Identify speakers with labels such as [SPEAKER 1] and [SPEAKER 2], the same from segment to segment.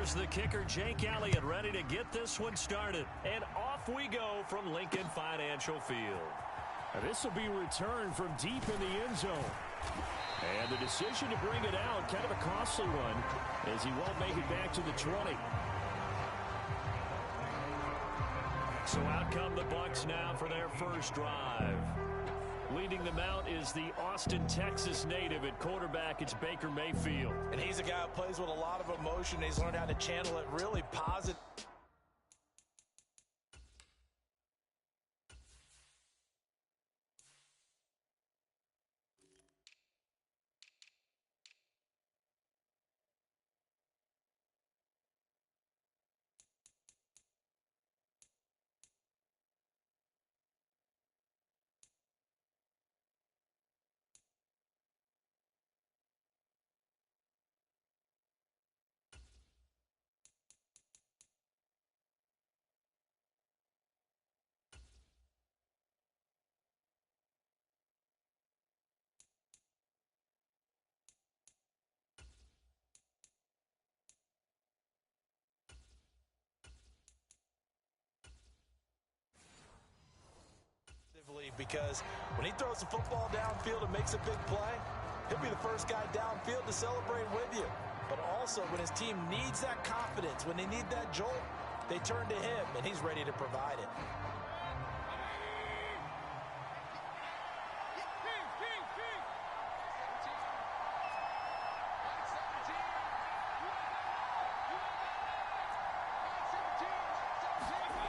[SPEAKER 1] Here's the kicker, Jake Elliott, ready to get this one started. And off we go from Lincoln Financial Field.
[SPEAKER 2] This will be returned from deep in the end zone. And the decision to bring it out, kind of a costly one, as he won't make it back to the 20.
[SPEAKER 1] So out come the Bucs now for their first drive. Leading them out is the Austin, Texas native at quarterback. It's Baker Mayfield.
[SPEAKER 3] And he's a guy who plays with a lot of emotion. He's learned how to channel it really positive. Because when he throws the football downfield and makes a big play, he'll be the first guy downfield to celebrate with you. But also, when his team needs that confidence, when they need that jolt, they turn to him, and he's ready to provide it.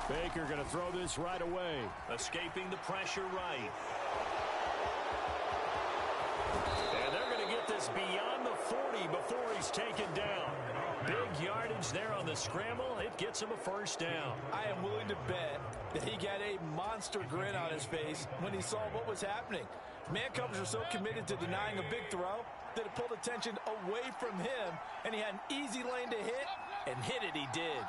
[SPEAKER 2] Baker going to throw this right away.
[SPEAKER 1] Escaping the pressure right. And they're going to get this beyond the 40 before he's taken down. Big yardage there on the scramble. It gets him a first down.
[SPEAKER 3] I am willing to bet that he got a monster grin on his face when he saw what was happening. Man coverage are so committed to denying a big throw that it pulled attention away from him, and he had an easy lane to hit, and hit it he did.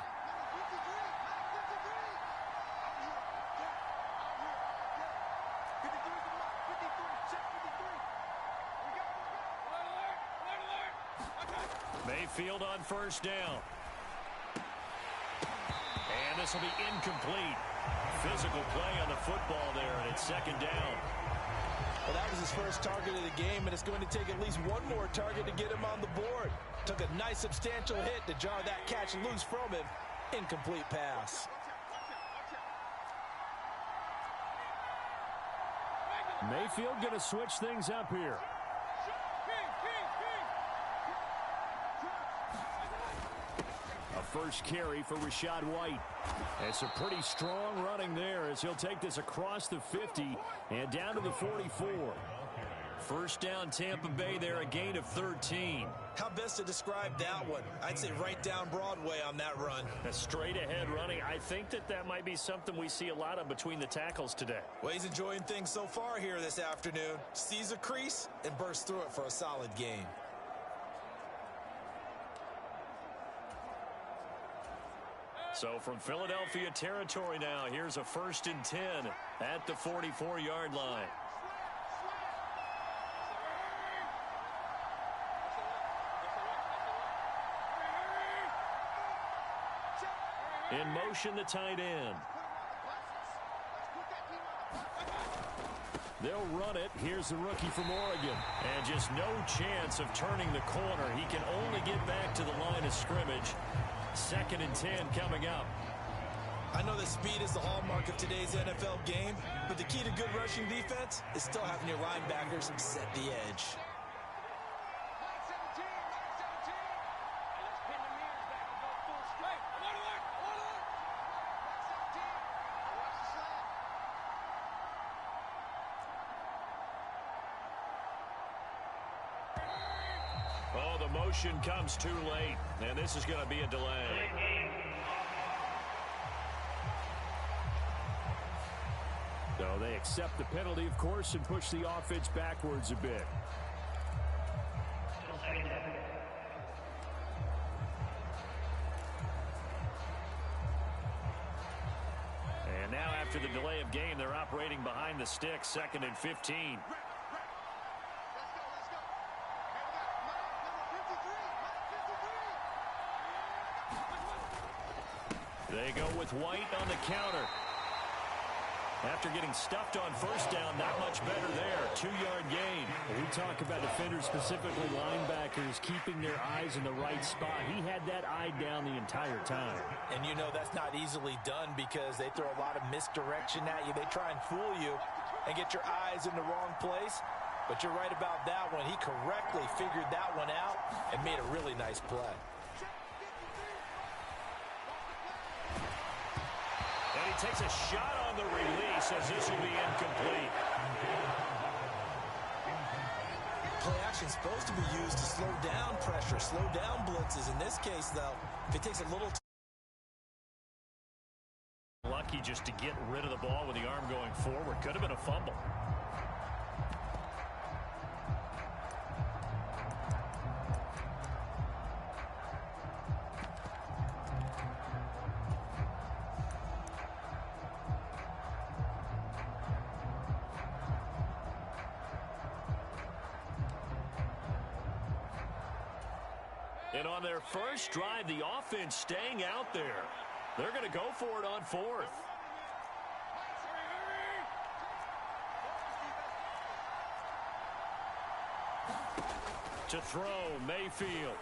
[SPEAKER 1] Mayfield on first down. And this will be incomplete. Physical play on the football there, and it's second down.
[SPEAKER 3] Well, that was his first target of the game, and it's going to take at least one more target to get him on the board. Took a nice substantial hit to jar that catch loose from him. Incomplete pass.
[SPEAKER 2] Mayfield going to switch things up here. First carry for Rachaad White. And some pretty strong running there as he'll take this across the 50 and down to the 44.
[SPEAKER 1] First down Tampa Bay there, a gain of 13.
[SPEAKER 3] How best to describe that one? I'd say right down Broadway on that run.
[SPEAKER 1] A straight ahead running. I think that might be something we see a lot of between the tackles today.
[SPEAKER 3] Well, he's enjoying things so far here this afternoon. Sees a crease and bursts through it for a solid gain.
[SPEAKER 1] So from Philadelphia territory now, here's a 1st and 10 at the 44-yard line. In motion, the tight end. They'll run it. Here's the rookie from Oregon. And just no chance of turning the corner. He can only get back to the line of scrimmage. 2nd and 10 coming up.
[SPEAKER 3] I know that speed is the hallmark of today's NFL game, but the key to good rushing defense is still having your linebackers set the edge.
[SPEAKER 1] Oh, the motion comes too late, and this is going to be a delay.
[SPEAKER 2] So they accept the penalty, of course, and push the offense backwards a bit.
[SPEAKER 1] And now after the delay of game, they're operating behind the stick, 2nd and 15. They go with White on the counter. After getting stuffed on first down, not much better there. 2-yard gain.
[SPEAKER 2] We talk about defenders, specifically linebackers, keeping their eyes in the right spot. He had that eye down the entire time.
[SPEAKER 3] And you know that's not easily done because they throw a lot of misdirection at you. They try and fool you and get your eyes in the wrong place. But you're right about that one. He correctly figured that one out and made a really nice play.
[SPEAKER 1] And he takes a shot on the release as this will be incomplete.
[SPEAKER 3] Play action is supposed to be used to slow down pressure, slow down blitzes. In this case, though, if it takes a little
[SPEAKER 1] lucky just to get rid of the ball with the arm going forward. Could have been a fumble. And on their first drive, the offense staying out there. They're going to go for it on fourth. To throw, Mayfield.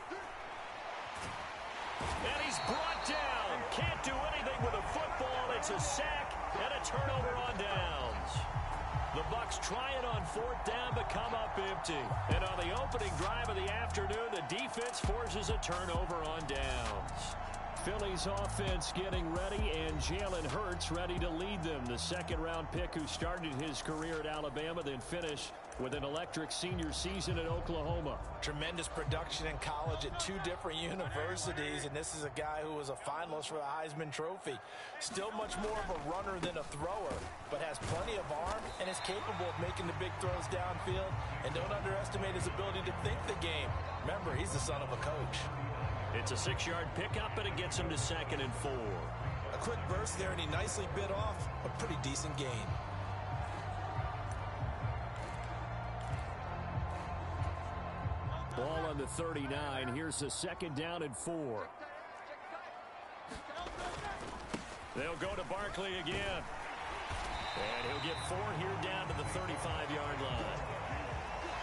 [SPEAKER 1] And he's brought down. Can't do anything with a football. It's a sack and a turnover on downs. The Bucs try it on fourth down, but come up empty. And on the opening drive of the afternoon, the defense forces a turnover on downs.
[SPEAKER 2] Philly's offense getting ready, and Jalen Hurts ready to lead them. The second-round pick who started his career at Alabama, then finished with an electric senior season at Oklahoma.
[SPEAKER 3] Tremendous production in college at 2 different universities, and this is a guy who was a finalist for the Heisman Trophy. Still much more of a runner than a thrower, but has plenty of arm and is capable of making the big throws downfield. And don't underestimate his ability to think the game. Remember, he's the son of a coach.
[SPEAKER 1] It's a 6-yard pickup, and it gets him to 2nd and 4.
[SPEAKER 3] A quick burst there, and he nicely bit off a pretty decent gain.
[SPEAKER 2] Ball on the 39. Here's a 2nd down and 4.
[SPEAKER 1] They'll go to Barkley again. And he'll get 4 here down to the 35-yard line.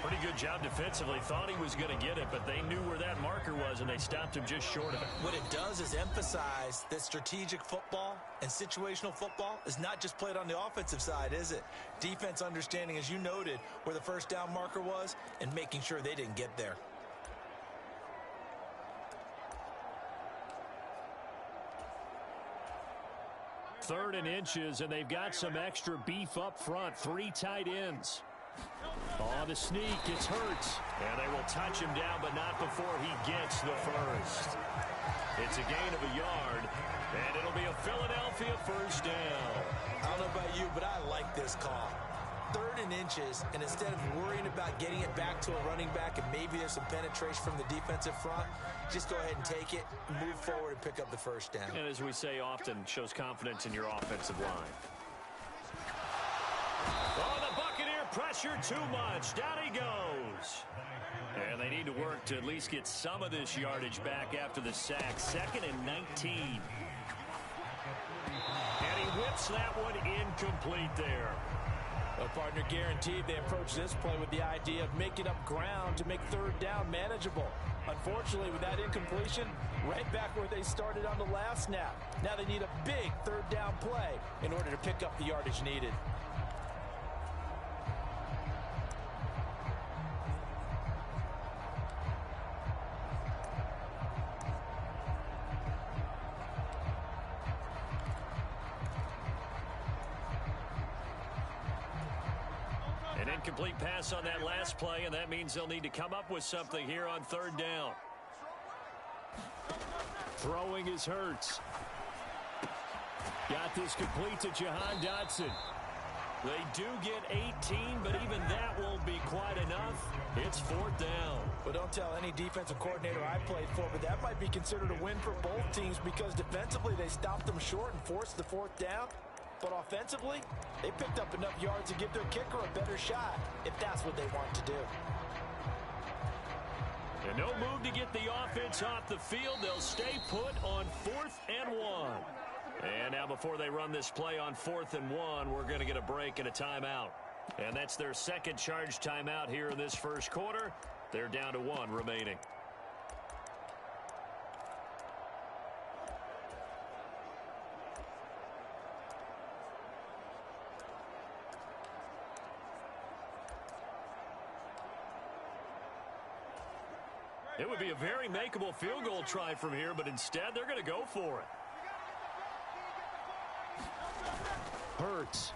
[SPEAKER 1] Pretty good job defensively. Thought he was going to get it, but they knew where that marker was, and they stopped him just short of it.
[SPEAKER 3] What it does is emphasize that strategic football and situational football is not just played on the offensive side, is it? Defense understanding, as you noted, where the first down marker was and making sure they didn't get there.
[SPEAKER 2] Third and inches, and they've got some extra beef up front. 3 tight ends. On the sneak, it's Hurts.
[SPEAKER 1] And they will touch him down, but not before he gets the first. It's a gain of a yard, and it'll be a Philadelphia first down.
[SPEAKER 3] I don't know about you, but I like this call. 3rd and inches, and instead of worrying about getting it back to a running back and maybe there's some penetration from the defensive front, just go ahead and take it, move forward, and pick up the first down.
[SPEAKER 1] And as we say often, shows confidence in your offensive line. Oh, the Buccaneer pressure too much. Down he goes. And they need to work to at least get some of this yardage back after the sack. 2nd and 19. And he whips that one incomplete there.
[SPEAKER 3] Well, partner, guaranteed they approach this play with the idea of making up ground to make 3rd down manageable. Unfortunately, with that incompletion, right back where they started on the last snap. Now they need a big 3rd down play in order to pick up the yardage needed.
[SPEAKER 1] An incomplete pass on that last play, and that means they'll need to come up with something here on 3rd down.
[SPEAKER 2] Throwing is Hurts. Got this complete to Jahan Dotson.
[SPEAKER 1] They do get 18, but even that won't be quite enough. It's 4th down.
[SPEAKER 3] Well, don't tell any defensive coordinator I played for, but that might be considered a win for both teams because defensively they stopped them short and forced the 4th down. But offensively, they picked up enough yards to give their kicker a better shot, if that's what they want to do.
[SPEAKER 1] And no move to get the offense off the field. They'll stay put on 4th and 1.
[SPEAKER 2] And now before they run this play on 4th and 1, we're going to get a break and a timeout. And that's their second charge timeout here in this first quarter. They're down to 1 remaining. It would be a very makeable field goal try from here, but instead they're going to go for it. Hurts.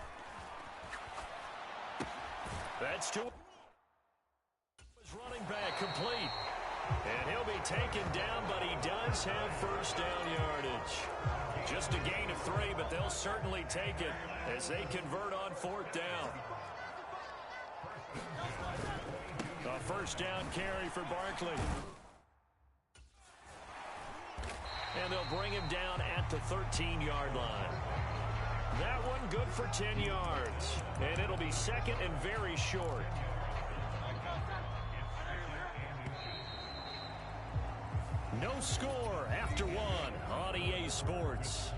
[SPEAKER 2] That's two. His running back complete. And he'll be taken down, but he does have first down yardage. Just a gain of 3, but they'll certainly take it as they convert on 4th down. A first down carry for Barkley. And they'll bring him down at the 13-yard line. That one good for 10 yards. And it'll be second and very short. No score after 1 on EA Sports.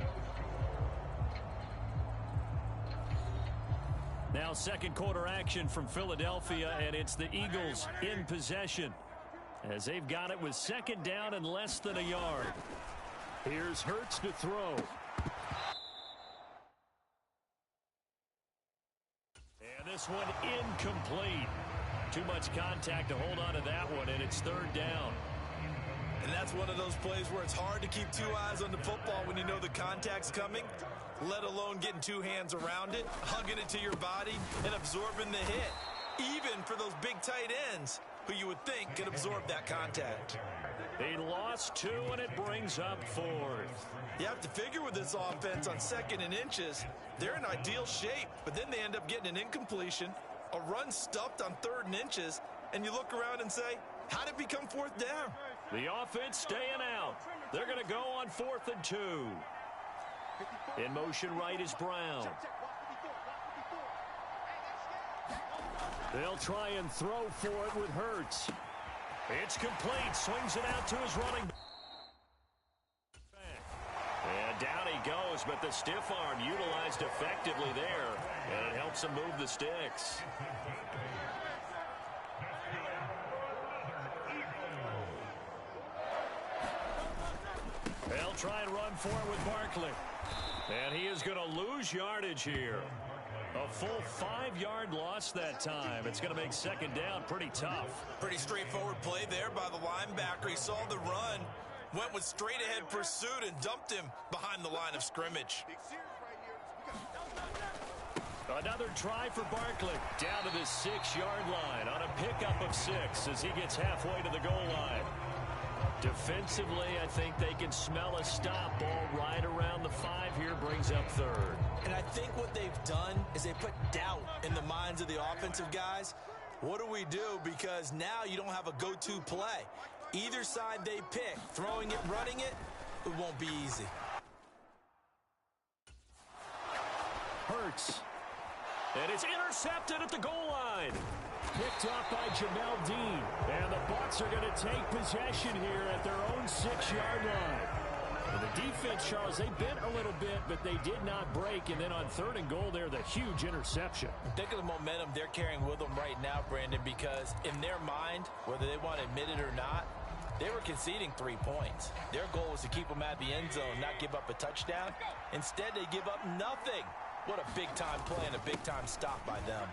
[SPEAKER 2] Now second quarter action from Philadelphia, and it's the Eagles in possession as they've got it with second down and less than a yard. Here's Hurts to throw. And this one incomplete. Too much contact to hold on to that one, and it's 3rd down.
[SPEAKER 3] And that's one of those plays where it's hard to keep 2 eyes on the football when you know the contact's coming, let alone getting 2 hands around it, hugging it to your body, and absorbing the hit. Even for those big tight ends who you would think could absorb that contact.
[SPEAKER 2] They lost 2, and it brings up 4th.
[SPEAKER 3] You have to figure with this offense on 2nd and inches, they're in ideal shape, but then they end up getting an incompletion, a run stuffed on 3rd and inches, and you look around and say, how did it become 4th down?
[SPEAKER 2] The offense staying out. They're going to go on 4th and 2. In motion right is Brown. They'll try and throw for it with Hurts. It's complete. Swings it out to his running back. And down he goes, but the stiff arm utilized effectively there, and it helps him move the sticks. They'll try and run for it with Barkley. And he is going to lose yardage here. A full 5-yard loss that time. It's going to make second down pretty tough.
[SPEAKER 3] Pretty straightforward play there by the linebacker. He saw the run, went with straight-ahead pursuit, and dumped him behind the line of scrimmage.
[SPEAKER 2] Another try for Barkley. Down to the 6-yard line on a pickup of 6 as he gets halfway to the goal line. Defensively, I think they can smell a stop. Ball right around the 5 here, brings up 3rd.
[SPEAKER 3] And I think what they've done is they put doubt in the minds of the offensive guys. What do we do? Because now you don't have a go-to play. Either side they pick, throwing it, running it, it won't be easy.
[SPEAKER 2] Hurts. And it's intercepted at the goal line. Picked off by Jamel Dean. And the Bucs are going to take possession here at their own 6-yard line. And the defense, Charles, they bent a little bit, but they did not break. And then on 3rd and goal there, the huge interception.
[SPEAKER 3] Think of the momentum they're carrying with them right now, Brandon, because in their mind, whether they want to admit it or not, they were conceding 3 points. Their goal was to keep them at the end zone, not give up a touchdown. Instead, they give up nothing. What a big-time play and a big-time stop by them.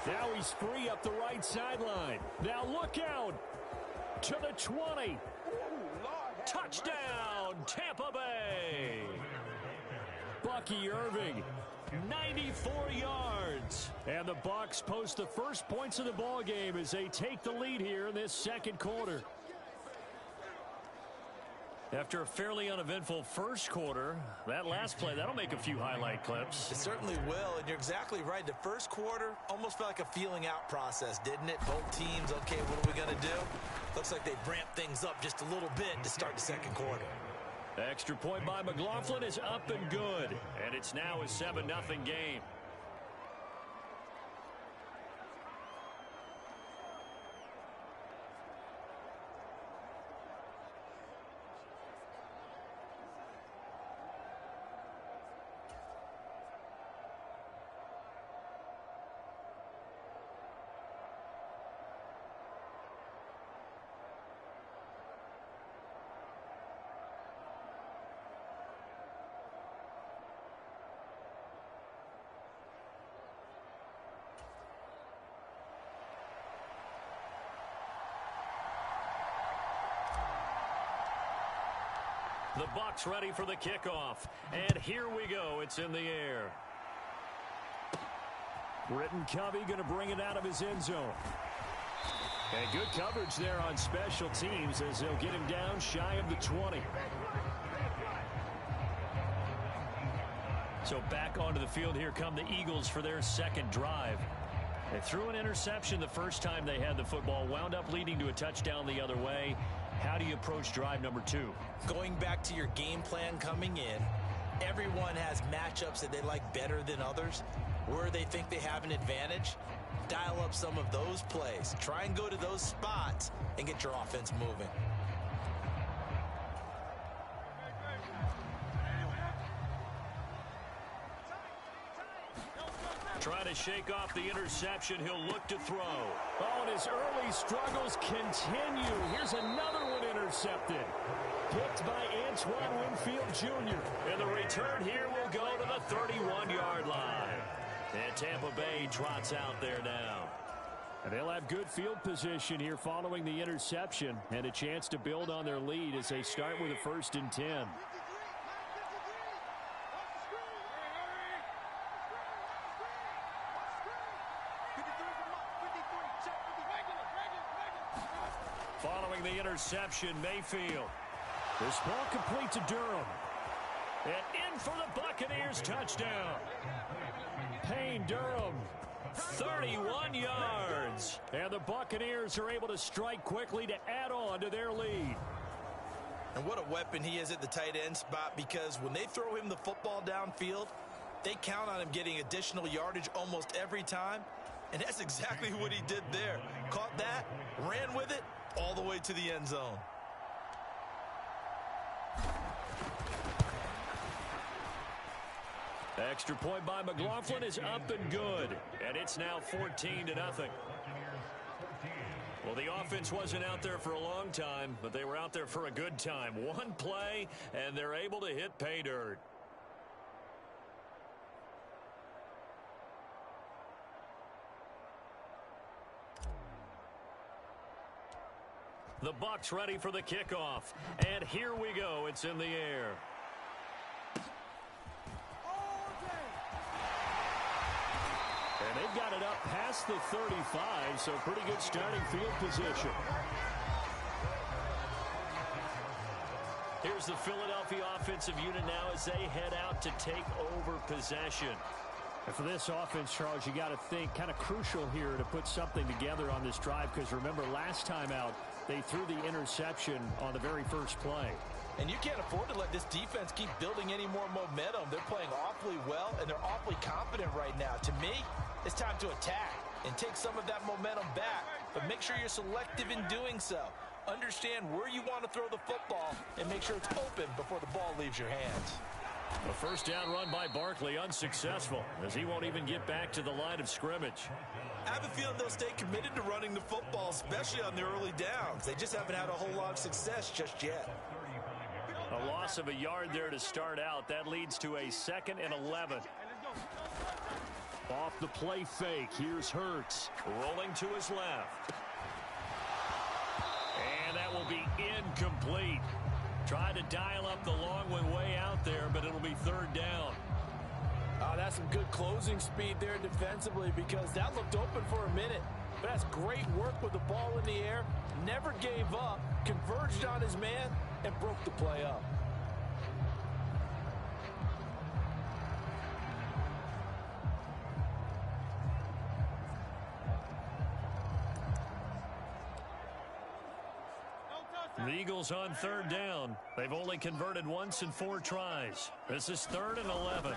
[SPEAKER 2] Now he's free up the right sideline. Now look out to the 20. Touchdown, Tampa Bay. Bucky Irving, 94 yards. And the Bucs post the first points of the ball game as they take the lead here in this second quarter. After a fairly uneventful first quarter, that last play, that'll make a few highlight clips.
[SPEAKER 3] It certainly will, and you're exactly right. The first quarter almost felt like a feeling out process, didn't it? Both teams, okay, what are we going to do? Looks like they ramped things up just a little bit to start the second quarter.
[SPEAKER 2] Extra point by McLaughlin is up and good, and it's now a 7-0 game.
[SPEAKER 1] The Bucs ready for the kickoff. And here we go. It's in the air.
[SPEAKER 2] Britton Covey going to bring it out of his end zone. And good coverage there on special teams as they'll get him down shy of the 20.
[SPEAKER 1] So back onto the field, here come the Eagles for their second drive. They threw an interception the first time they had the football, wound up leading to a touchdown the other way. How do you approach drive number 2?
[SPEAKER 3] Going back to your game plan coming in, everyone has matchups that they like better than others. Where they think they have an advantage, dial up some of those plays. Try and go to those spots and get your offense moving.
[SPEAKER 1] Trying to shake off the interception. He'll look to throw.
[SPEAKER 2] Oh, and his early struggles continue. Here's another one intercepted. Picked by Antoine Winfield Jr.
[SPEAKER 1] And the return here will go to the 31-yard line. And Tampa Bay trots out there now.
[SPEAKER 2] And they'll have good field position here following the interception and a chance to build on their lead as they start with a 1st and 10.
[SPEAKER 1] Following the interception, Mayfield.
[SPEAKER 2] This ball complete to Durham.
[SPEAKER 1] And in for the Buccaneers touchdown.
[SPEAKER 2] Payne Durham.
[SPEAKER 1] 31 yards.
[SPEAKER 2] And the Buccaneers are able to strike quickly to add on to their lead.
[SPEAKER 3] And what a weapon he is at the tight end spot, because when they throw him the football downfield, they count on him getting additional yardage almost every time. And that's exactly what he did there. Caught that, ran with it, all the way to the end zone.
[SPEAKER 1] Extra point by McLaughlin is up and good. And it's now 14-0. Well, the offense wasn't out there for a long time, but they were out there for a good time. One play, and they're able to hit pay dirt. The Bucs ready for the kickoff. And here we go. It's in the air.
[SPEAKER 2] And they've got it up past the 35, so pretty good starting field position.
[SPEAKER 1] Here's the Philadelphia offensive unit now as they head out to take over possession.
[SPEAKER 2] And for this offense, Charles, you got to think kind of crucial here to put something together on this drive, because remember last time out they threw the interception on the very first play.
[SPEAKER 3] And you can't afford to let this defense keep building any more momentum. They're playing awfully well, and they're awfully confident right now. To me, it's time to attack and take some of that momentum back. But make sure you're selective in doing so. Understand where you want to throw the football and make sure it's open before the ball leaves your hands.
[SPEAKER 1] A first down run by Barkley, unsuccessful, as he won't even get back to the line of scrimmage.
[SPEAKER 3] I have a feeling they'll stay committed to running the football, especially on the early downs. They just haven't had a whole lot of success just yet.
[SPEAKER 1] A loss of a yard there to start out. That leads to a 2nd and 11.
[SPEAKER 2] Off the play fake, here's Hurts.
[SPEAKER 1] Rolling to his left. And that will be incomplete. Tried to dial up the long one way out there, but it'll be 3rd down.
[SPEAKER 3] Oh, that's some good closing speed there defensively, because that looked open for a minute. But that's great work with the ball in the air. Never gave up, converged on his man, and broke the play up.
[SPEAKER 1] The Eagles on 3rd down. They've only converted once in 4 tries. This is 3rd and 11.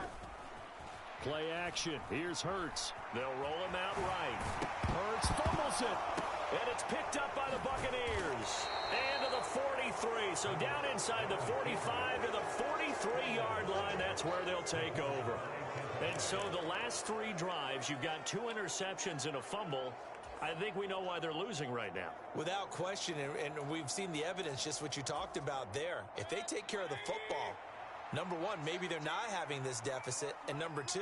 [SPEAKER 2] Play action. Here's Hurts.
[SPEAKER 1] They'll roll him out right.
[SPEAKER 2] Hurts fumbles it.
[SPEAKER 1] And it's picked up by the Buccaneers. And to the 43. So down inside the 45 to the 43-yard line. That's where they'll take over. And so the last 3 drives, you've got 2 interceptions and a fumble. I think we know why they're losing right now.
[SPEAKER 3] Without question, and we've seen the evidence, just what you talked about there. If they take care of the football, number one, maybe they're not having this deficit. And number 2,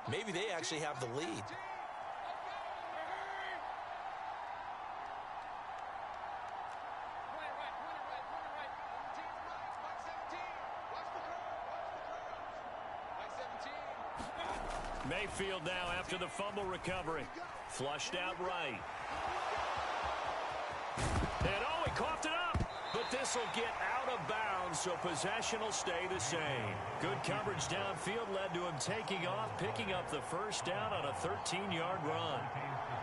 [SPEAKER 3] maybe they actually have the lead.
[SPEAKER 1] Mayfield now after the fumble recovery. Flushed out right. And oh, he coughed it up. But this will get out of bounds, so possession will stay the same. Good coverage downfield led to him taking off, picking up the first down on a 13-yard run.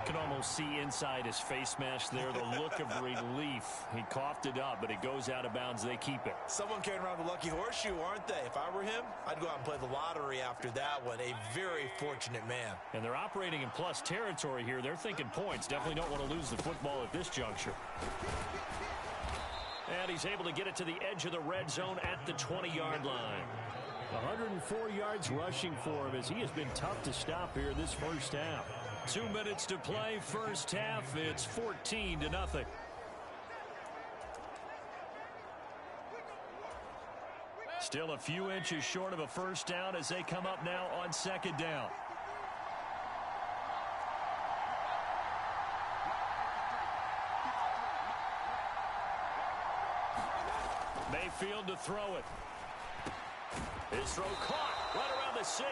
[SPEAKER 1] You can almost see inside his face mask there the look of relief. He coughed it up, but it goes out of bounds. They keep it.
[SPEAKER 3] Someone came around the lucky horseshoe, aren't they? If I were him, I'd go out and play the lottery after that one. A very fortunate man.
[SPEAKER 2] And they're operating in plus territory here. They're thinking points. Definitely don't want to lose the football at this juncture. And he's able to get it to the edge of the red zone at the 20-yard line. 104 yards rushing for him as he has been tough to stop here this first half. 2 minutes to play first half. It's 14-0. Still a few inches short of a first down as they come up now on second down. Mayfield to throw it. His throw caught right around the 6.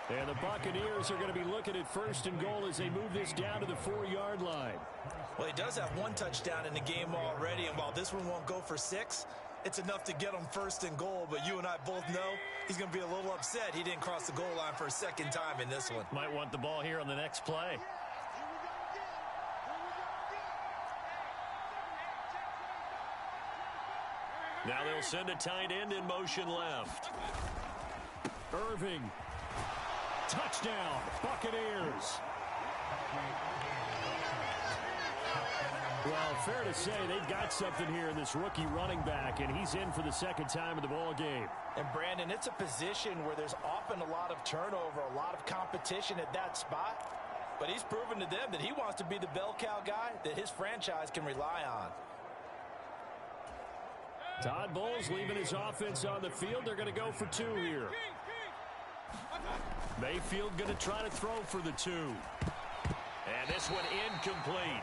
[SPEAKER 2] And the Buccaneers are going to be looking at first and goal as they move this down to the 4-yard line.
[SPEAKER 3] Well, he does have one touchdown in the game already, and while this one won't go for 6, it's enough to get him first and goal. But you and I both know he's going to be a little upset he didn't cross the goal line for a second time in this one.
[SPEAKER 2] Might want the ball here on the next play. Now they'll send a tight end in motion left. Irving. Touchdown, Buccaneers. Well, fair to say they've got something here in this rookie running back, and he's in for the second time in the ball game.
[SPEAKER 3] And, Brandon, it's a position where there's often a lot of turnover, a lot of competition at that spot. But he's proven to them that he wants to be the bell cow guy that his franchise can rely on.
[SPEAKER 2] Todd Bowles leaving his offense on the field. They're going to go for 2 here. Mayfield going to try to throw for the 2. And this one incomplete.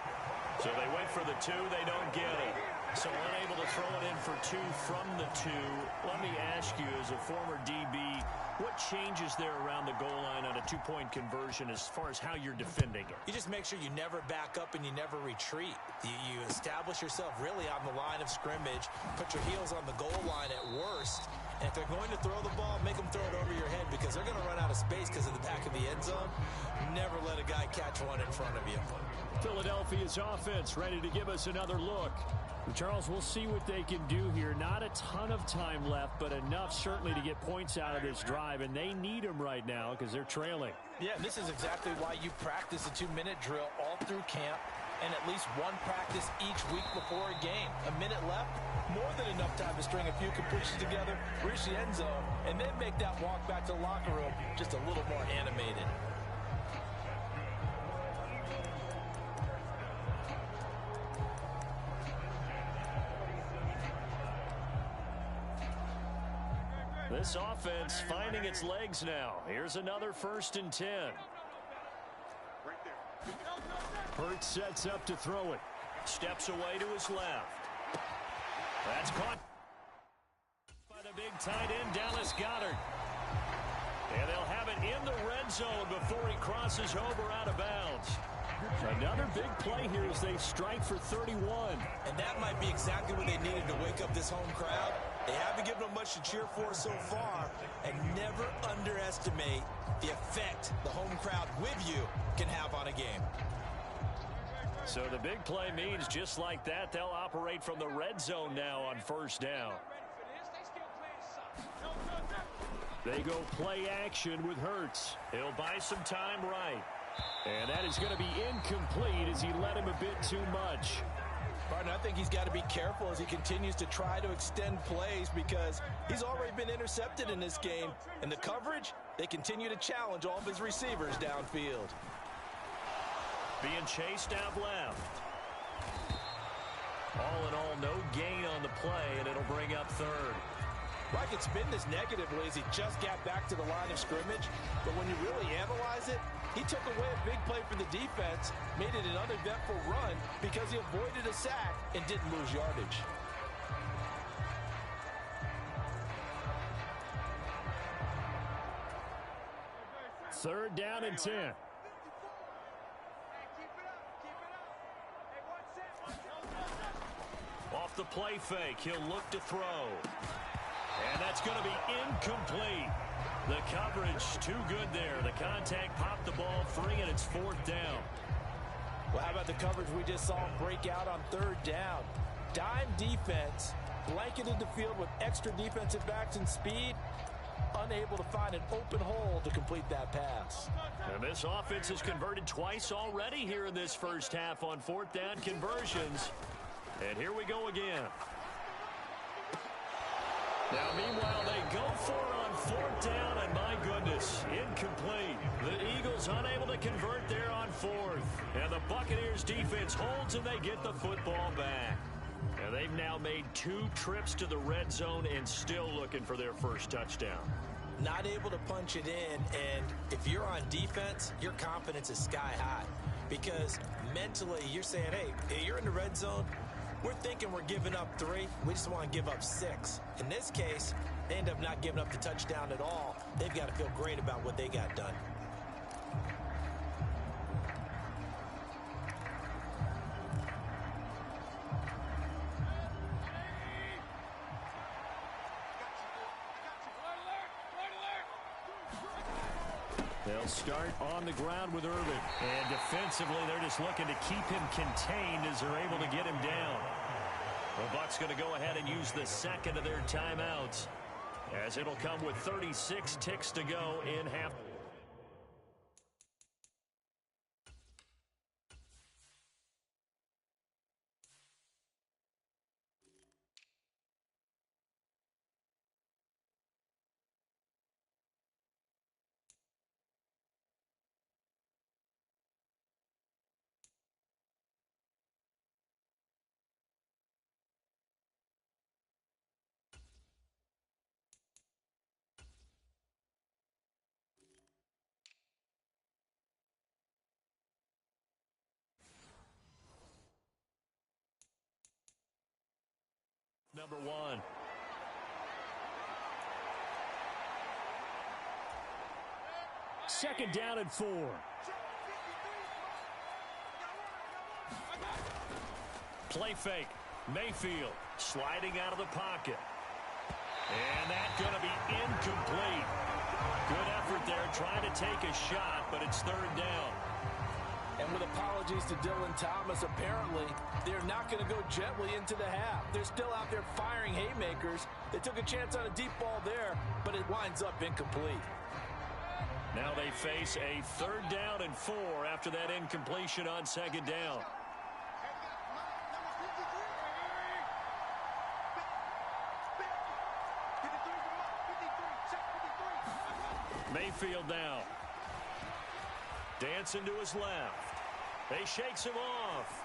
[SPEAKER 2] So they went for the 2. They don't get it. So unable to throw it in for 2 from the 2. Let me ask you, as a former DB, what changes there around the goal line on a 2-point conversion as far as how you're defending it?
[SPEAKER 3] You just make sure you never back up and you never retreat. You establish yourself really on the line of scrimmage, put your heels on the goal line at worst, and if they're going to throw the ball, make them throw it over your head because they're going to run out of space because of the back of the end zone. Never let a guy catch one in front of you.
[SPEAKER 2] Philadelphia's offense ready to give us another look. Charles, we'll see what they can do here. Not a ton of time left, but enough certainly to get points out of this drive, and they need them right now because they're trailing.
[SPEAKER 3] Yeah, and this is exactly why you practice a 2-minute drill all through camp and at least one practice each week before a game. A minute left, more than enough time to string a few completions together, reach the end zone, and then make that walk back to the locker room just a little more animated.
[SPEAKER 2] This offense finding its legs now. Here's another 1st and 10. Hurts sets up to throw it. Steps away to his left. That's caught by the big tight end, Dallas Goedert. And they'll have it in the red zone before he crosses over out of bounds. Another big play here as they strike for 31.
[SPEAKER 3] And that might be exactly what they needed to wake up this home crowd. They haven't given them much to cheer for so far, and never underestimate the effect the home crowd with you can have on a game.
[SPEAKER 2] So the big play means just like that, they'll operate from the red zone now on 1st down. They go play action with Hurts. He'll buy some time right. And that is going to be incomplete as he led him a bit too much.
[SPEAKER 3] Martin, I think he's got to be careful as he continues to try to extend plays because he's already been intercepted in this game. And the coverage, they continue to challenge all of his receivers downfield.
[SPEAKER 2] Being chased out left. All in all, no gain on the play, and it'll bring up 3rd.
[SPEAKER 3] I could spin this negatively as he just got back to the line of scrimmage, but when you really analyze it, he took away a big play for the defense, made it an uneventful run because he avoided a sack and didn't lose yardage.
[SPEAKER 2] Third down and 10.
[SPEAKER 1] Off the play fake, he'll look to throw. And that's going to be incomplete. The coverage too good there. The contact popped the ball free, and it's fourth down.
[SPEAKER 3] Well, how about the coverage we just saw break out on third down? Dime defense, blanketed the field with extra defensive backs and speed, unable to find an open hole to complete that pass.
[SPEAKER 1] And this offense has converted twice already here in this first half on fourth down conversions. And here we go again. Now, meanwhile, they go for it on fourth down, and my goodness, incomplete. The Eagles unable to convert there on fourth. And the Buccaneers defense holds, and they get the football back. And they've now made 2 trips to the red zone and still looking for their first touchdown.
[SPEAKER 3] Not able to punch it in, and if you're on defense, your confidence is sky high. Because mentally, you're saying, hey, you're in the red zone. We're thinking we're giving up 3. We just want to give up 6. In this case, they end up not giving up the touchdown at all. They've got to feel great about what they got done.
[SPEAKER 2] They'll start on the ground with Irvin.
[SPEAKER 1] And defensively, they're just looking to keep him contained as they're able to get him down. The Bucs going to go ahead and use the second of their timeouts, as it'll come with 36 ticks to go in half. Number 1.
[SPEAKER 2] Second down and 4.
[SPEAKER 1] Play fake. Mayfield sliding out of the pocket. And that's going to be incomplete. Good effort there trying to take a shot, but it's third down.
[SPEAKER 3] And with apologies to Dylan Thomas, apparently they're not going to go gently into the half. They're still out there firing haymakers. They took a chance on a deep ball there, but it winds up incomplete.
[SPEAKER 1] Now they face a third down and 4 after that incompletion on second down. Mayfield now. Dancing to his left. He shakes him off.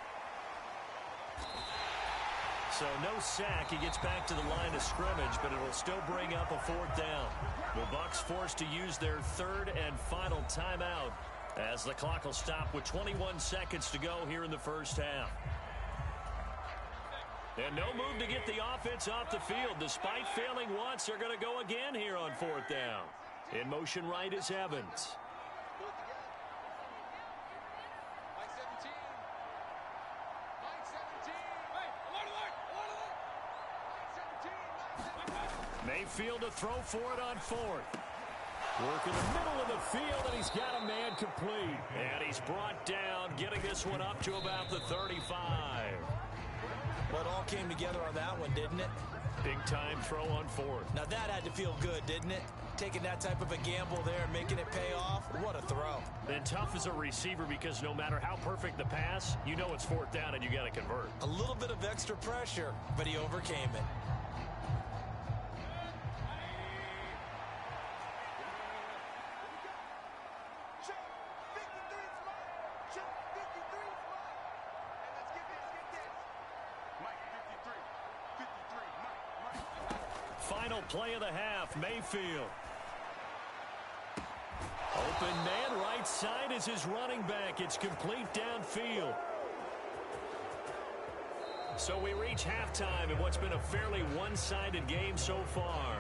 [SPEAKER 1] So no sack. He gets back to the line of scrimmage, but it'll still bring up a fourth down. The Bucs forced to use their third and final timeout as the clock will stop with 21 seconds to go here in the first half. And no move to get the offense off the field. Despite failing once, they're going to go again here on fourth down. In motion right is Evans. Mayfield to throw for it on fourth.
[SPEAKER 2] Work in the middle of the field, and he's got a man complete.
[SPEAKER 1] And he's brought down, getting this one up to about the 35.
[SPEAKER 3] Well, it all came together on that one, didn't it?
[SPEAKER 1] Big time throw on fourth.
[SPEAKER 3] Now that had to feel good, didn't it? Taking that type of a gamble there, making it pay off. What a throw.
[SPEAKER 1] And tough as a receiver because no matter how perfect the pass, you know it's fourth down and you got to convert.
[SPEAKER 3] A little bit of extra pressure, but he overcame it.
[SPEAKER 1] Final play of the half, Mayfield. Open man, right side is his running back. It's complete downfield. So we reach halftime in what's been a fairly one-sided game so far.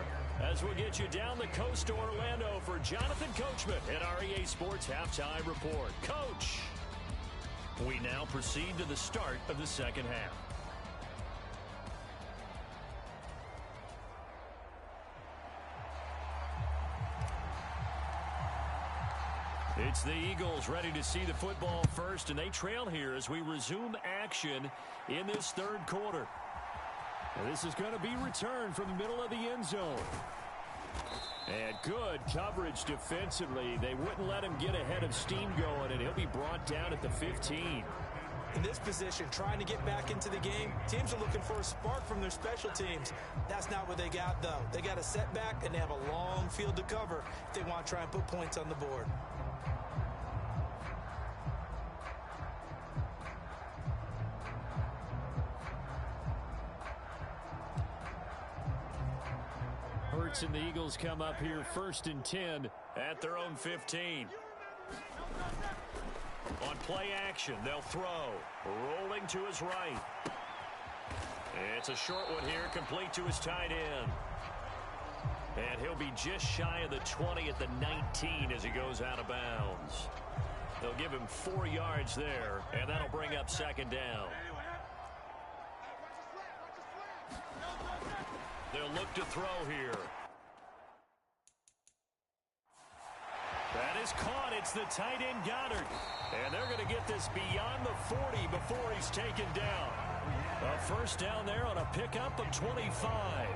[SPEAKER 2] as we'll get you down the coast to Orlando for Jonathan Coachman at our EA Sports Halftime Report. Coach, we now proceed to the start of the second half. It's the Eagles ready to see the football first, and they trail here as we resume action in this third quarter. And this is going to be returned from the middle of the end zone. And good coverage defensively. They wouldn't let him get ahead of steam going, and he'll be brought down at the 15.
[SPEAKER 3] In this position, trying to get back into the game, teams are looking for a spark from their special teams. That's not what they got, though. They got a setback, and they have a long field to cover if they want to try and put points on the board.
[SPEAKER 2] Hurts and the Eagles come up here 1st and 10 at their own 15. On play action, they'll throw. Rolling to his right. It's a short one here, complete to his tight end. And he'll be just shy of the 20 at the 19 as he goes out of bounds. They'll give him 4 yards there, and that'll bring up second down. They'll look to throw here. That is caught. It's the tight end Goddard. And they're going to get this beyond the 40 before he's taken down. A first down there on a pickup of 25.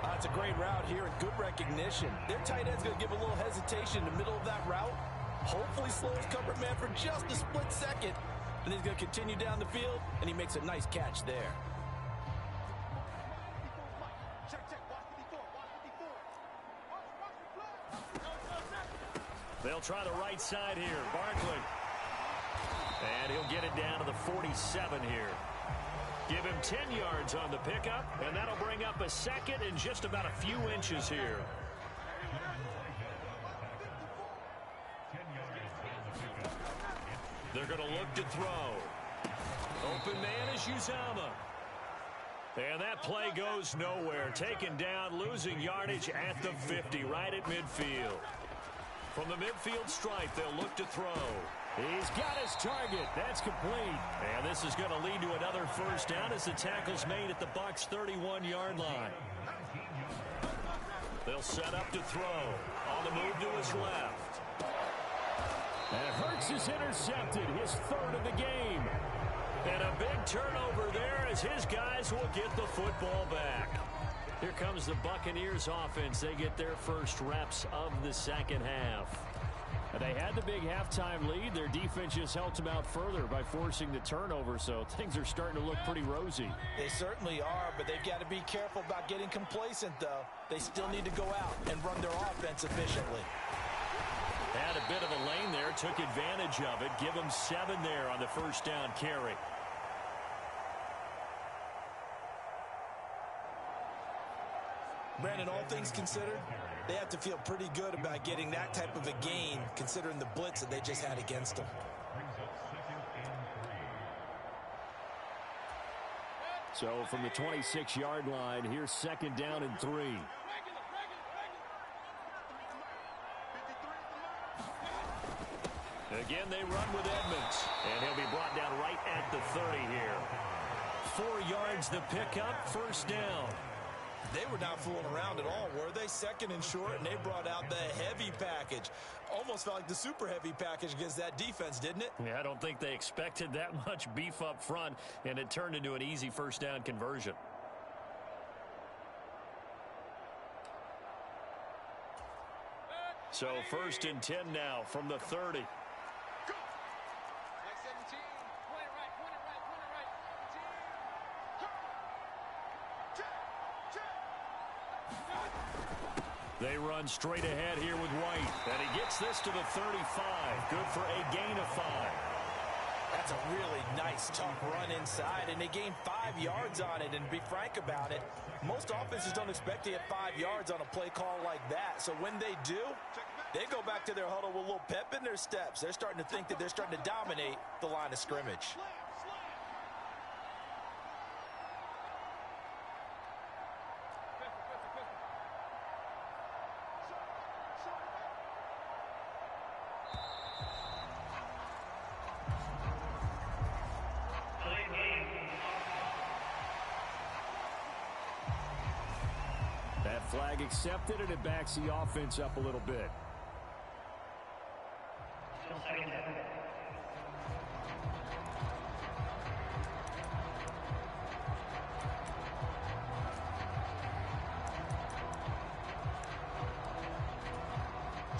[SPEAKER 3] That's a great route here and good recognition. Their tight end's going to give a little hesitation in the middle of that route. Hopefully slows cover man for just a split second. And he's going to continue down the field, and he makes a nice catch there.
[SPEAKER 2] They'll try the right side here. Barkley. And he'll get it down to the 47 here. Give him 10 yards on the pickup, and that'll bring up a second and just about a few inches here. They're going to look to throw. Open man is Uzama. And that play goes nowhere. Taken down, losing yardage at the 50, right at midfield. From the midfield stripe, they'll look to throw. He's got his target. That's complete. And this is going to lead to another first down as the tackle's made at the Bucs' 31-yard line. They'll set up to throw. On the move to his left. And Hurts is intercepted, his 3rd of the game. And a big turnover there as his guys will get the football back. Here comes the Buccaneers offense. They get their first reps of the second half. And they had the big halftime lead. Their defense just helped them out further by forcing the turnover, so things are starting to look pretty rosy.
[SPEAKER 3] They certainly are, but they've got to be careful about getting complacent, though. They still need to go out and run their offense efficiently.
[SPEAKER 2] Had a bit of a lane there, took advantage of it. Give them 7 there on the first down carry.
[SPEAKER 3] Brandon, all things considered, they have to feel pretty good about getting that type of a gain, considering the blitz that they just had against them.
[SPEAKER 2] So from the 26-yard line, here's second down and 3. Again, they run with Edmonds, and he'll be brought down right at the 30 here. 4 yards the pickup, first down.
[SPEAKER 3] They were not fooling around at all, were they? 2nd and short, and they brought out the heavy package. Almost felt like the super heavy package against that defense, didn't it?
[SPEAKER 2] Yeah, I don't think they expected that much beef up front, and it turned into an easy first down conversion. So 1st and 10 now from the 30. They run straight ahead here with White. And he gets this to the 35. Good for a gain of 5.
[SPEAKER 3] That's a really nice, tough run inside, and they gained 5 yards on it. And to be frank about it, most offenses don't expect to get 5 yards on a play call like that. So when they do, they go back to their huddle with a little pep in their steps. They're starting to think that they're starting to dominate the line of scrimmage.
[SPEAKER 2] Flag accepted, and it backs the offense up a little bit.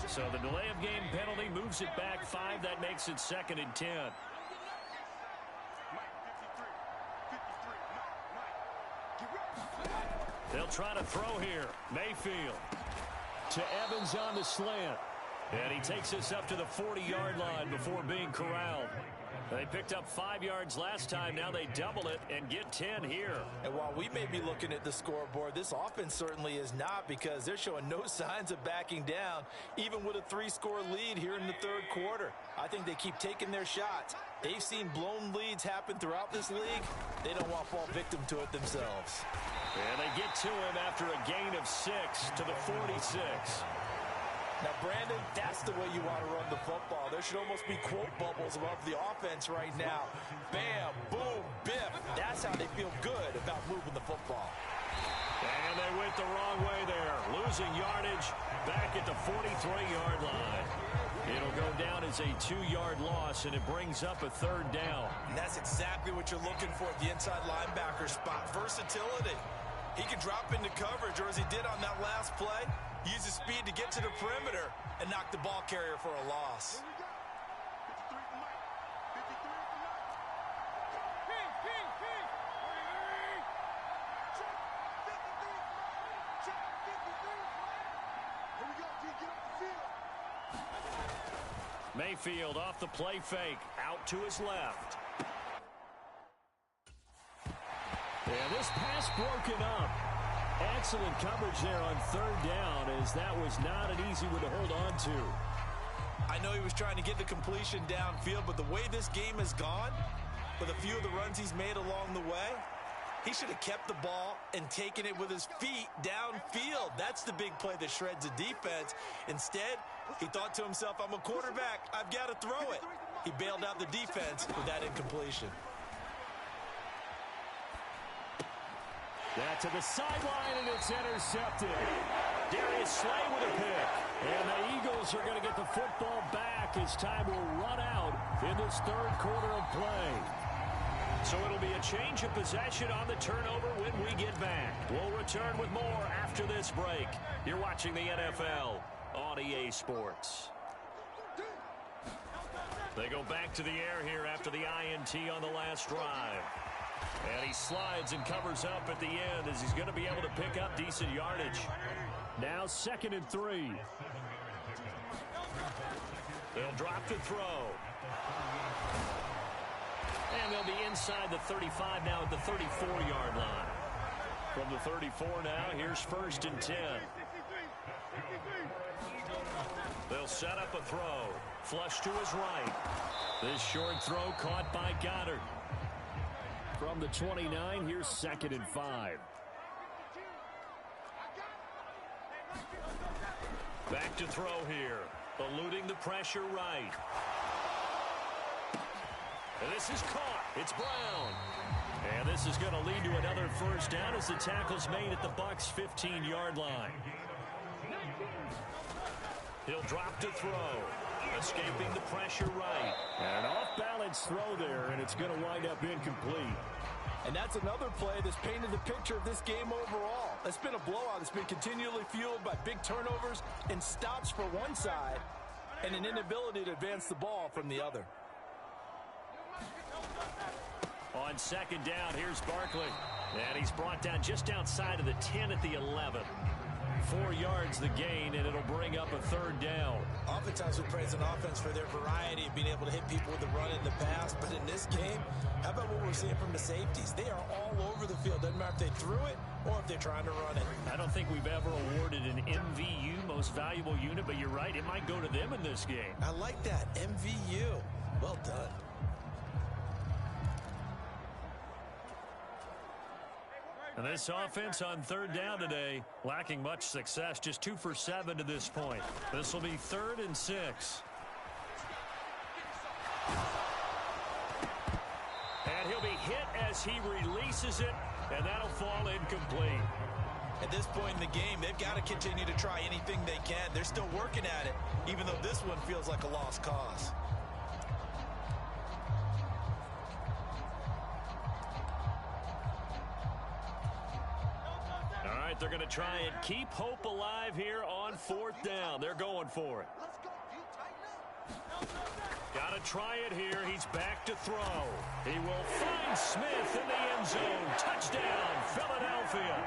[SPEAKER 2] So the delay of game penalty moves it back 5. That makes it 2nd and 10. They'll try to throw here. Mayfield to Evans on the slant. And he takes this up to the 40-yard line before being corralled. They picked up 5 yards last time. Now they double it and get 10 here.
[SPEAKER 3] And while we may be looking at the scoreboard, this offense certainly is not, because they're showing no signs of backing down, even with a 3-score lead here in the 3rd quarter. I think they keep taking their shots. They've seen blown leads happen throughout this league. They don't want to fall victim to it themselves.
[SPEAKER 2] And they get to him after a gain of 6 to the 46.
[SPEAKER 3] Now, Brandon, that's the way you want to run the football. There should almost be quote bubbles above the offense right now. Bam, boom, biff. That's how they feel good about moving the football.
[SPEAKER 2] And they went the wrong way there. Losing yardage back at the 43-yard line. It'll go down as a 2-yard loss, and it brings up a 3rd down.
[SPEAKER 3] And that's exactly what you're looking for at the inside linebacker spot. Versatility. He can drop into coverage, or as he did on that last play, use his speed to get to the perimeter and knock the ball carrier for a loss.
[SPEAKER 2] Mayfield off the play fake, out to his left. And this pass broken up. Excellent coverage there on 3rd down, as that was not an easy one to hold on to.
[SPEAKER 3] I know he was trying to get the completion downfield, but the way this game has gone, with a few of the runs he's made along the way, he should have kept the ball and taken it with his feet downfield. That's the big play that shreds the defense. Instead, he thought to himself, I'm a quarterback, I've got to throw it. He bailed out the defense with that incompletion.
[SPEAKER 2] That to the sideline, and it's intercepted. Darius Slay with a pick. And the Eagles are going to get the football back as time will run out in this 3rd quarter of play. So it'll be a change of possession on the turnover when we get back. We'll return with more after this break. You're watching the NFL on EA Sports. They go back to the air here after the INT on the last drive. And he slides and covers up at the end, as he's going to be able to pick up decent yardage. Now 2nd and 3. They'll drop to throw. And they'll be inside the 35 now at the 34-yard line. From the 34 now, here's 1st and 10. They'll set up a throw. Flush to his right. This short throw caught by Goddard. From the 29, here's 2nd and 5. Back to throw here. Eluding the pressure right. And this is caught. It's Brown. And this is going to lead to another 1st down as the tackle's made at the Bucs' 15-yard line. He'll drop to throw. Escaping the pressure right. And an off-balance throw there, and it's going to wind up incomplete.
[SPEAKER 3] And that's another play that's painted the picture of this game overall. It's been a blowout. It's been continually fueled by big turnovers and stops for one side and an inability to advance the ball from the other.
[SPEAKER 2] On 2nd down, here's Barkley. And he's brought down just outside of the 10 at the 11. 4 yards the gain, and it'll bring up a 3rd down.
[SPEAKER 3] Oftentimes we praise an offense for their variety of being able to hit people with the run in the pass, but in this game, how about what we're seeing from the safeties? They are all over the field. Doesn't matter if they threw it or if they're trying to run it.
[SPEAKER 2] I don't think we've ever awarded an MVU, most valuable unit, but you're right, it might go to them in this game.
[SPEAKER 3] I like that, MVU. Well done.
[SPEAKER 2] And this offense on 3rd down today, lacking much success, just 2 for 7 to this point. This will be 3rd and 6. And he'll be hit as he releases it, and that'll fall incomplete.
[SPEAKER 3] At this point in the game, they've got to continue to try anything they can. They're still working at it, even though this one feels like a lost cause.
[SPEAKER 1] All right, they're going to try and keep hope alive here on 4th down. They're going for it. Got to try it here. He's back to throw. He will find Smith in the end zone. Touchdown, Philadelphia.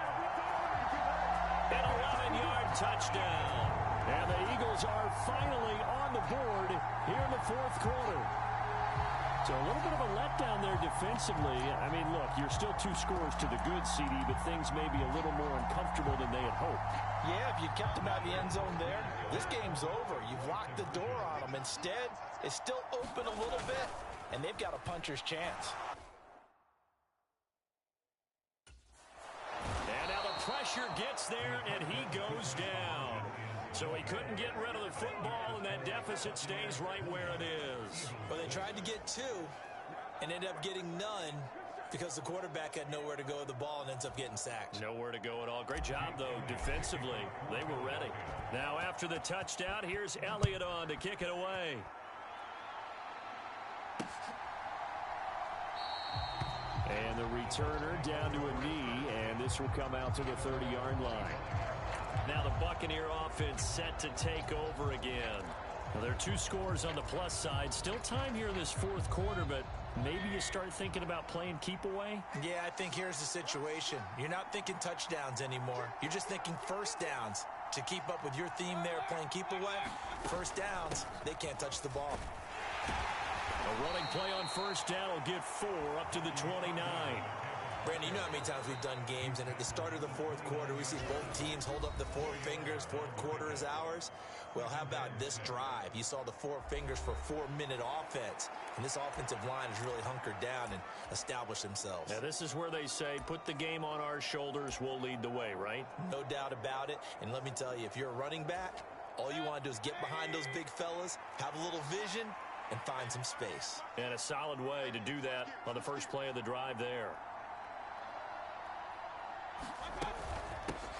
[SPEAKER 1] An 11-yard touchdown.
[SPEAKER 2] And the Eagles are finally on the board here in the 4th quarter. So a little bit of a letdown there defensively. I mean, look, you're still 2 scores to the good, CD, but things may be a little more uncomfortable than they had hoped.
[SPEAKER 3] Yeah, if you kept them out of the end zone there, this game's over. You've locked the door on them. Instead, it's still open a little bit, and they've got a puncher's chance.
[SPEAKER 1] And now the pressure gets there, and he goes down. So he couldn't get rid of the football, and that deficit stays right where it is.
[SPEAKER 3] Well, they tried to get 2 and ended up getting none because the quarterback had nowhere to go with the ball and ends up getting sacked.
[SPEAKER 1] Nowhere to go at all. Great job, though, defensively. They were ready. Now, after the touchdown, here's Elliott on to kick it away.
[SPEAKER 2] And the returner down to a knee, and this will come out to the 30-yard line.
[SPEAKER 1] Now the Buccaneer offense set to take over again. Well, there are 2 scores on the plus side. Still time here in this 4th quarter, but maybe you start thinking about playing keep away?
[SPEAKER 3] Yeah, I think here's the situation. You're not thinking touchdowns anymore. You're just thinking first downs. To keep up with your theme there, playing keep away, first downs, they can't touch the ball.
[SPEAKER 1] A running play on first down will get 4 up to the 29.
[SPEAKER 3] Brandon, you know how many times we've done games, and at the start of the 4th quarter, we see both teams hold up the 4 fingers, 4th quarter is ours. Well, how about this drive? You saw the 4 fingers for 4-minute offense, and this offensive line has really hunkered down and established themselves.
[SPEAKER 1] Now, this is where they say, put the game on our shoulders, we'll lead the way, right?
[SPEAKER 3] No doubt about it, and let me tell you, if you're a running back, all you want to do is get behind those big fellas, have a little vision, and find some space.
[SPEAKER 1] And a solid way to do that on the first play of the drive there.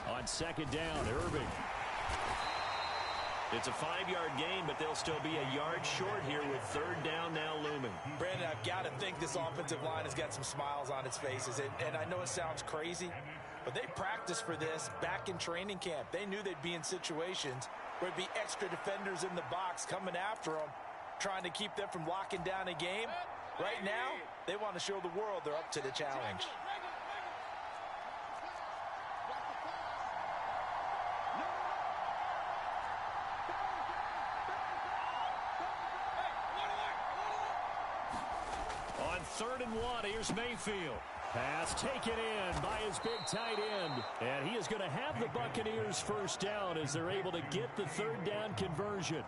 [SPEAKER 2] On 2nd down, Irving.
[SPEAKER 1] It's a 5-yard gain, but they'll still be a yard short here with 3rd down now looming.
[SPEAKER 3] Brandon, I've got to think this offensive line has got some smiles on its faces. And I know it sounds crazy, but they practiced for this back in training camp. They knew they'd be in situations where it'd be extra defenders in the box coming after them, trying to keep them from locking down a game. Right now, they want to show the world they're up to the challenge.
[SPEAKER 1] On 3rd and 1, here's Mayfield.
[SPEAKER 2] Pass taken in by his big tight end. And he is going to have the Buccaneers first down as they're able to get the 3rd down conversion.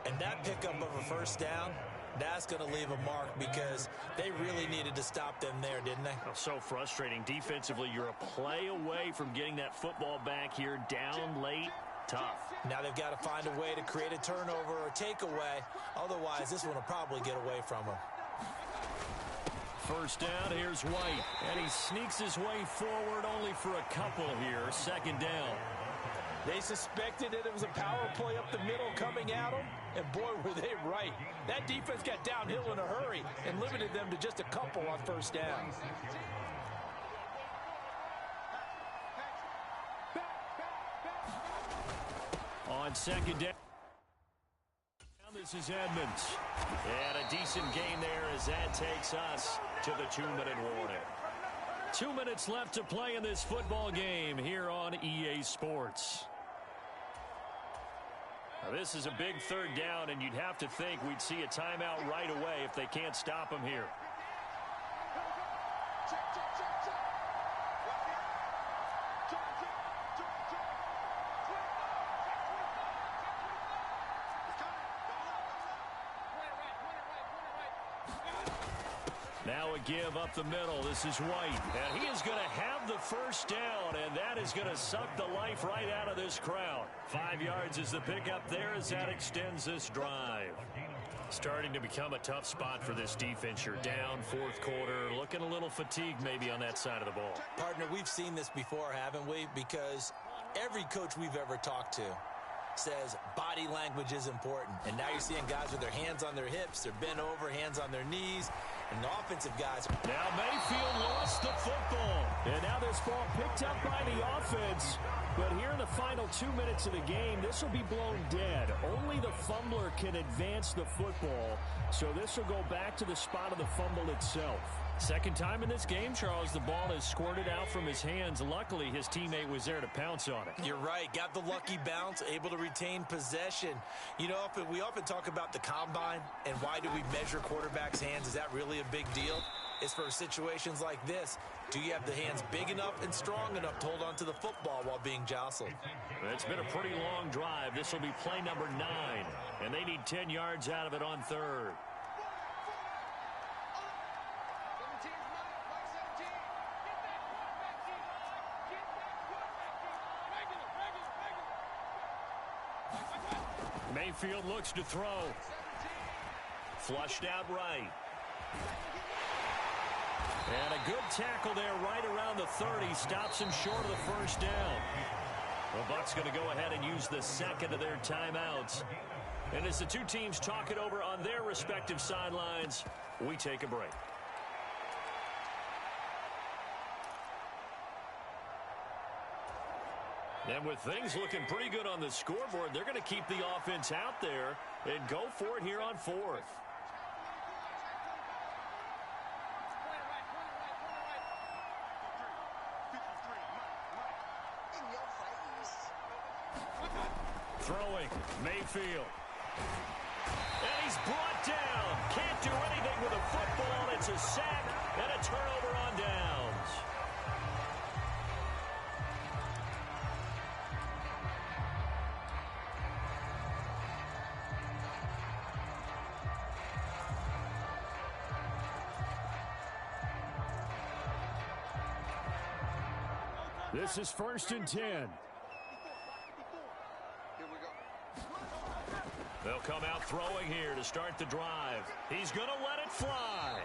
[SPEAKER 3] And that pickup of a first down, that's going to leave a mark because they really needed to stop them there, didn't they?
[SPEAKER 1] Oh, so frustrating. Defensively, you're a play away from getting that football back here down late. Tough.
[SPEAKER 3] Now they've got to find a way to create a turnover or takeaway. Otherwise, this one will probably get away from them.
[SPEAKER 1] First down, here's White. And he sneaks his way forward only for a couple here. 2nd down.
[SPEAKER 3] They suspected that it was a power play up the middle coming at them, and boy, were they right. That defense got downhill in a hurry and limited them to just a couple on first down.
[SPEAKER 1] On 2nd down, this is Edmonds. And a decent gain there as that takes us to the 2-minute warning. 2 minutes left to play in this football game here on EA Sports. Now, this is a big 3rd down, and you'd have to think we'd see a timeout right away if they can't stop him here. Now a give up the middle. This is White. And he is going to have the first down, and that is going to suck the life right out of this crowd. 5 yards is the pickup there as that extends this drive. Starting to become a tough spot for this defense. You're down fourth quarter, looking a little fatigued maybe on that side of the ball.
[SPEAKER 3] Partner, we've seen this before, haven't we? Because every coach we've ever talked to says body language is important. And now you're seeing guys with their hands on their hips, they're bent over, hands on their knees, and the offensive guys.
[SPEAKER 2] Now Mayfield lost the football. And now this ball picked up by the offense. But here in the final 2 minutes of the game, this will be blown dead. Only the fumbler can advance the football. So this will go back to the spot of the fumble itself. Second time in this game, Charles, the ball has squirted out from his hands. Luckily, his teammate was there to pounce on it.
[SPEAKER 3] You're right. Got the lucky bounce, able to retain possession. You know, we often talk about the combine and why do we measure quarterbacks' hands. Is that really a big deal? It's for situations like this. Do you have the hands big enough and strong enough to hold on to the football while being jostled?
[SPEAKER 2] It's been a pretty long drive. This will be play number 9, and they need 10 yards out of it on third. Mayfield looks to throw. Flushed out right. And a good tackle there right around the 30. Stops him short of the first down. The Bucs going to go ahead and use the second of their timeouts. And as the two teams talk it over on their respective sidelines, we take a break. And with things looking pretty good on the scoreboard, they're going to keep the offense out there and go for it here on fourth. Throwing, Mayfield. And he's brought down. Can't do anything with a football. It's a sack and a turnover on downs. This is 1st and 10. They'll come out throwing here to start the drive. He's going to let it fly.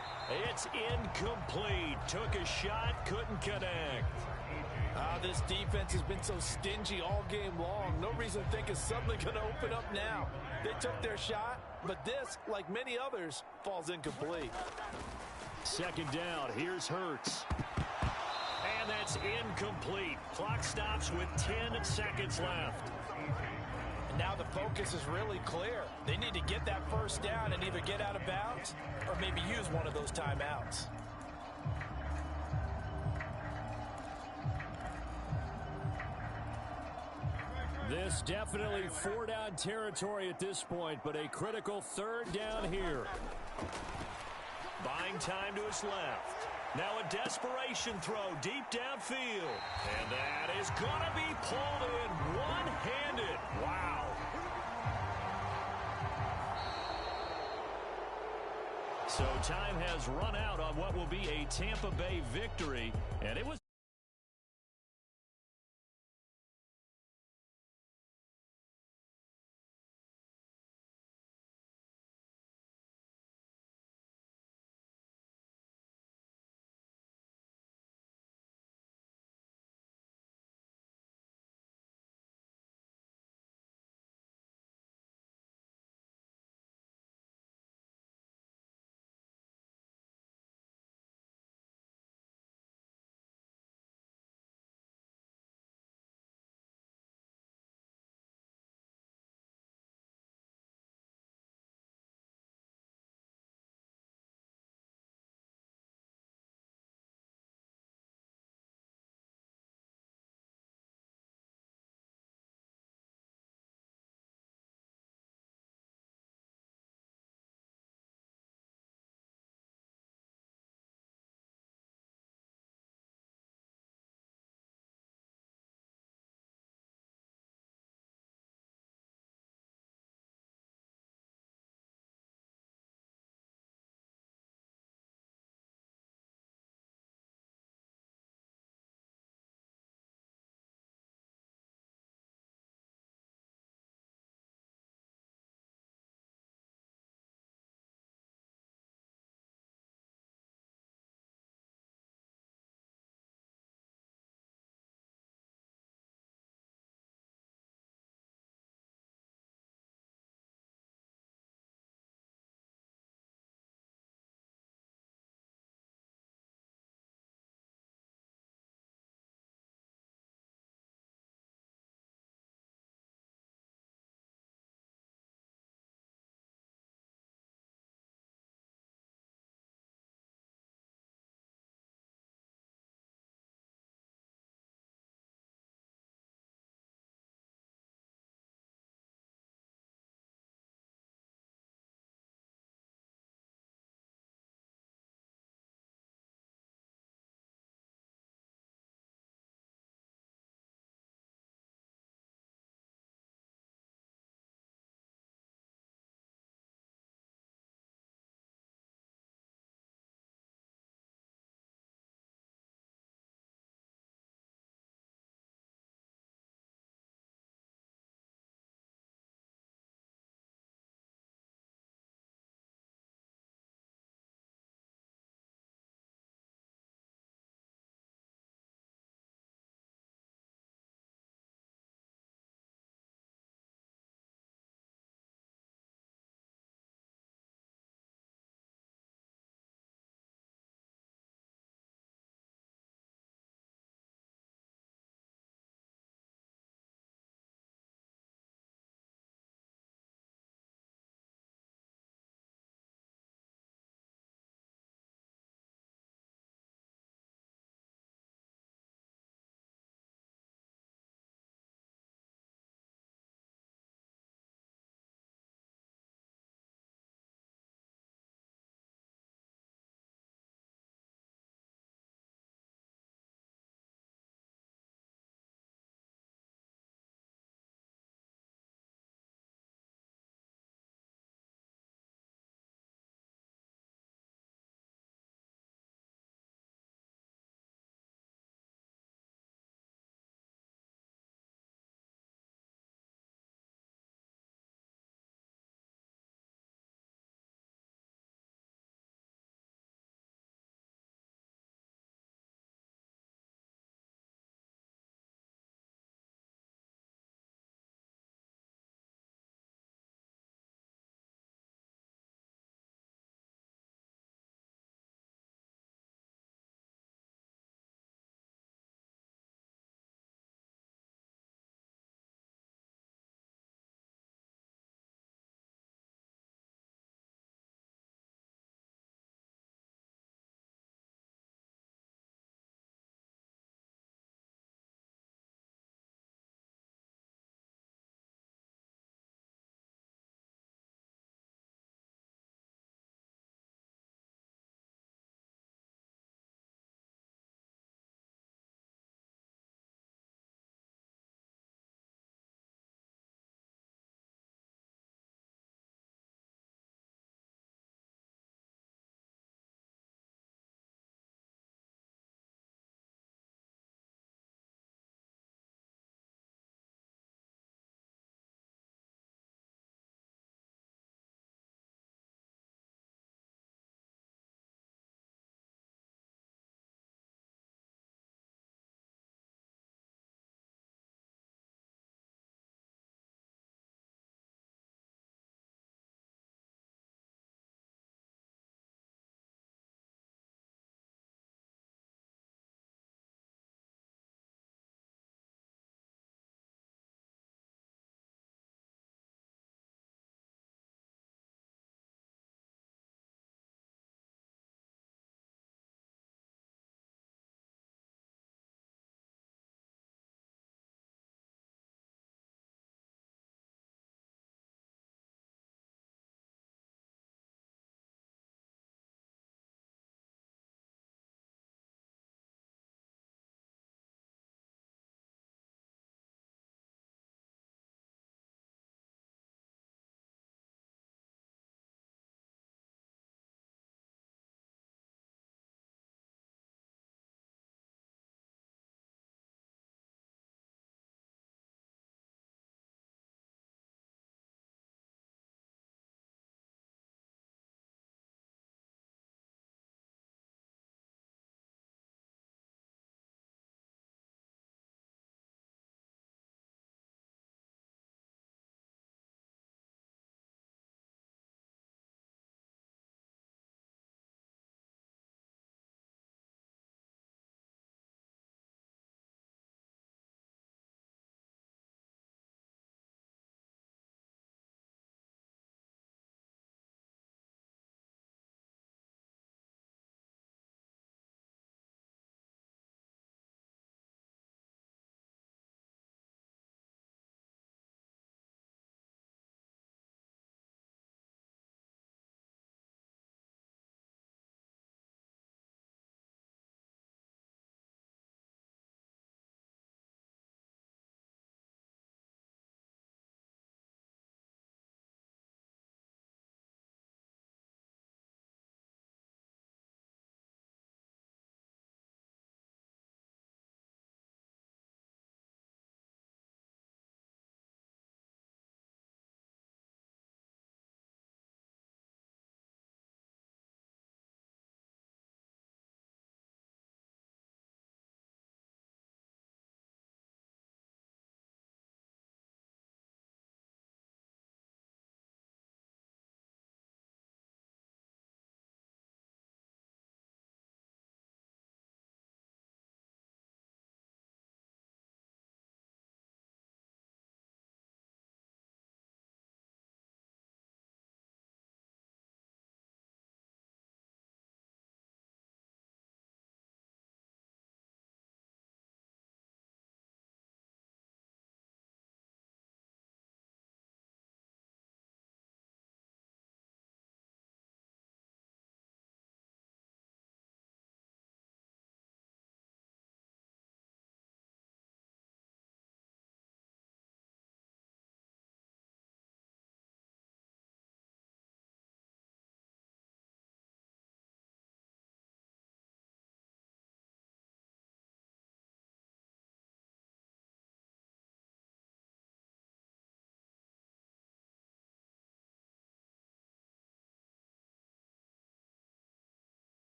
[SPEAKER 2] It's incomplete. Took a shot, couldn't connect.
[SPEAKER 3] This defense has been so stingy all game long. No reason to think it's suddenly going to open up now. They took their shot, but this, like many others, falls incomplete.
[SPEAKER 2] Second down. Here's Hurts. And that's incomplete. Clock stops with 10 seconds left.
[SPEAKER 3] Now the focus is really clear. They need to get that first down and either get out of bounds or maybe use one of those timeouts.
[SPEAKER 2] This definitely 4-down territory at this point, but a critical 3rd down here. Buying time to his left. Now a desperation throw deep downfield. And that is going to be pulled in one-handed. Wow. So time has run out on what will be a Tampa Bay victory. And it was